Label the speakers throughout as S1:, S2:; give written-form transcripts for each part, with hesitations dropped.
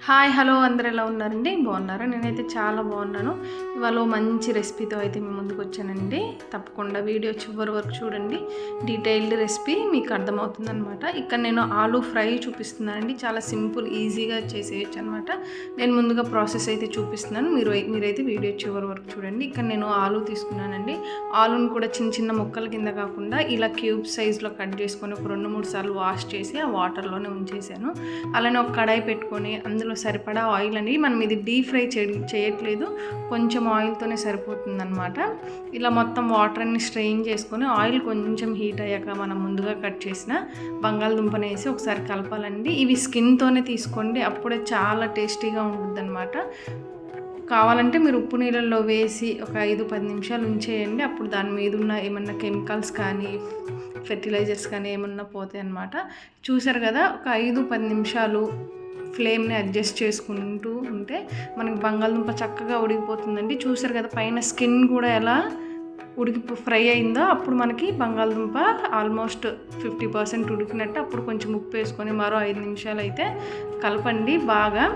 S1: Hi hello అందరూ ఎలా ఉన్నారండి? బాగున్నారా? నేనైతే చాలా బాగున్నాను. ఇవాళ మంచి రెసిపీతో అయితే మీ ముందుకు వచ్చానండి. తప్పకుండా వీడియో చివరి వరకు చూడండి. డీటెయిల్డ్ రెసిపీ మీకు అర్థమవుతుందనమాట. ఇక్కడ నేను ఆలూ ఫ్రై చూపిస్తున్నానండి. చాలా సింపుల్ ఈజీగా చేసేయచ్చు అనమాట. నేను ముందుగా ప్రాసెస్ అయితే చూపిస్తున్నాను. మీరైతే వీడియో చివరి వరకు చూడండి. ఇక్కడ నేను ఆలూ తీసుకున్నానండి. ఆలూని కూడా చిన్న చిన్న ముక్కల కింద కాకుండా ఇలా క్యూబ్ సైజ్లో కట్ చేసుకొని ఒక 2-3 సార్లు వాష్ చేసి ఆ వాటర్లోనే ఉంచేసాను. అలానే ఒక కడాయి పెట్టుకొని అందులో సరిపడా ఆయిల్ అండి. మనం ఇది డీప్ ఫ్రై చేయట్లేదు, కొంచెం ఆయిల్తోనే సరిపోతుందన్నమాట. ఇలా మొత్తం వాటర్ అన్ని స్ట్రెయిన్ చేసుకొని ఆయిల్ కొంచెం హీట్ అయ్యాక మనం ముందుగా కట్ చేసిన బంగాళదుంపని వేసి ఒకసారి కలపాలండి. ఇవి స్కిన్తోనే తీసుకోండి, అప్పుడే చాలా టేస్టీగా ఉంటుంది అనమాట. కావాలంటే మీరు ఉప్పు నీళ్ళల్లో వేసి ఒక 5-10 నిమిషాలు ఉంచేయండి. అప్పుడు దాని మీద ఉన్న ఏమన్నా కెమికల్స్ కానీ ఫెర్టిలైజర్స్ కానీ ఏమన్నా పోతాయి అన్నమాట. చూసారు కదా, ఒక 5-10 నిమిషాలు ఫ్లేమ్ని అడ్జస్ట్ చేసుకుంటూ ఉంటే మనకి బంగాళదుంప చక్కగా ఉడికిపోతుందండి. చూసారు కదా, పైన స్కిన్ కూడా ఎలా ఫ్రై అయిందో అప్పుడు మనకి బంగాళదుంప ఆల్మోస్ట్ 50% ఉడికినట్టు. అప్పుడు కొంచెం ఉప్పు వేసుకొని మరో 5 నిమిషాలు అయితే కలపండి బాగా.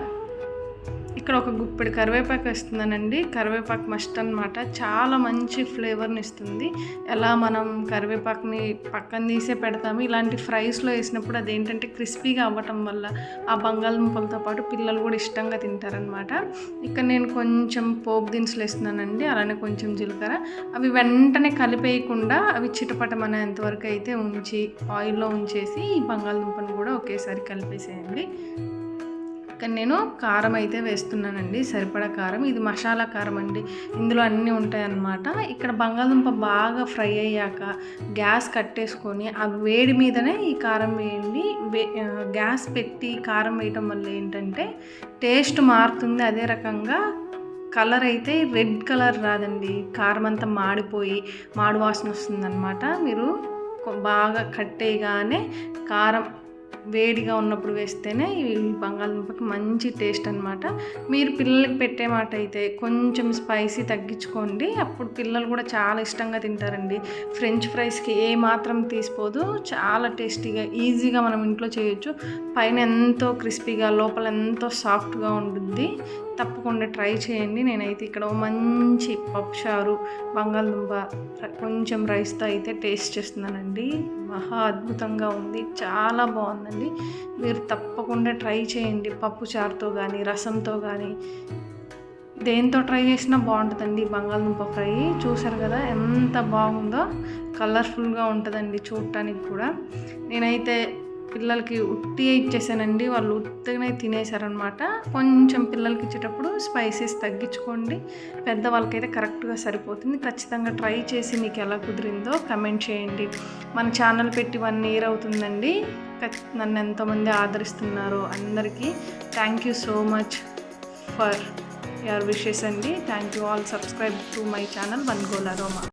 S1: ఇక్కడ ఒక గుప్పెడు కరివేపాకు వేస్తున్నానండి. కరివేపాకు మస్ట్ అనమాట, చాలా మంచి ఫ్లేవర్ని ఇస్తుంది. ఎలా మనం కరివేపాకుని పక్కన తీసే పెడతాము, ఇలాంటి ఫ్రైస్లో వేసినప్పుడు అదేంటంటే క్రిస్పీగా అవ్వటం వల్ల ఆ బంగాళదుంపలతో పాటు పిల్లలు కూడా ఇష్టంగా తింటారనమాట. ఇక్కడ నేను కొంచెం పోపు దినుసులు వేస్తున్నానండి, అలానే కొంచెం జీలకర్ర. అవి వెంటనే కలిపేయకుండా అవి చిటపటమనేంతవరకు అయితే ఉంచి ఆయిల్లో ఉంచేసి ఈ బంగాళదుంపను కూడా ఒకేసారి కలిపేసేయండి. ఇక్కడ నేను కారం అయితే వేస్తున్నానండి, సరిపడా కారం. ఇది మసాలా కారం అండి, ఇందులో అన్నీ ఉంటాయన్నమాట. ఇక్కడ బంగాళదుంప బాగా ఫ్రై అయ్యాక గ్యాస్ కట్టేసుకొని ఆ వేడి మీదనే ఈ కారం వేయండి. గ్యాస్ పెట్టి కారం వేయటం వల్ల ఏంటంటే టేస్ట్ మారుతుంది. అదే రకంగా కలర్ అయితే రెడ్ కలర్ రాదండి, కారం అంతా మాడిపోయి మాడు వాసన వస్తుందన్నమాట. మీరు బాగా కట్టేయగానే కారం వేడిగా ఉన్నప్పుడు వేస్తేనే ఈ బంగాళదుంపకి మంచి టేస్ట్ అనమాట. మీరు పిల్లలకి పెట్టే మాట అయితే కొంచెం స్పైసీ తగ్గించుకోండి, అప్పుడు పిల్లలు కూడా చాలా ఇష్టంగా తింటారండి. ఫ్రెంచ్ ఫ్రైస్కి ఏ మాత్రం తీసిపోదు, చాలా టేస్టీగా ఈజీగా మనం ఇంట్లో చేయొచ్చు. పైన ఎంతో క్రిస్పీగా లోపల ఎంతో సాఫ్ట్గా ఉంటుంది. తప్పకుండా ట్రై చేయండి. నేనైతే ఇక్కడ మంచి పప్పుచారు బంగాళదుంప కొంచెం రైస్తో అయితే టేస్ట్ చేస్తున్నానండి. మహా అద్భుతంగా ఉంది, చాలా బాగుందండి. మీరు తప్పకుండా ట్రై చేయండి. పప్పుచారుతో కానీ రసంతో కానీ దేంతో ట్రై చేసినా బాగుంటుందండి బంగాళదుంప ఫ్రై. చూసారు కదా ఎంత బాగుందో, కలర్ఫుల్గా ఉంటుందండి చూడటానికి కూడా. నేనైతే పిల్లలకి ఉట్టిగా ఇచ్చేసానండి, వాళ్ళు ఉత్తిగానే తినేసారనమాట. కొంచెం పిల్లలకి ఇచ్చేటప్పుడు స్పైసెస్ తగ్గించుకోండి, పెద్దవాళ్ళకైతే కరెక్ట్గా సరిపోతుంది. ఖచ్చితంగా ట్రై చేసి మీకు ఎలా కుదిరిందో కమెంట్ చేయండి. మన ఛానల్ పెట్టి 1 year అవుతుందండి. నన్ను ఎంతోమంది ఆదరిస్తున్నారు, అందరికీ thank you so much for your wishes అండి. Thank you all. Subscribe to my channel one goal aroma.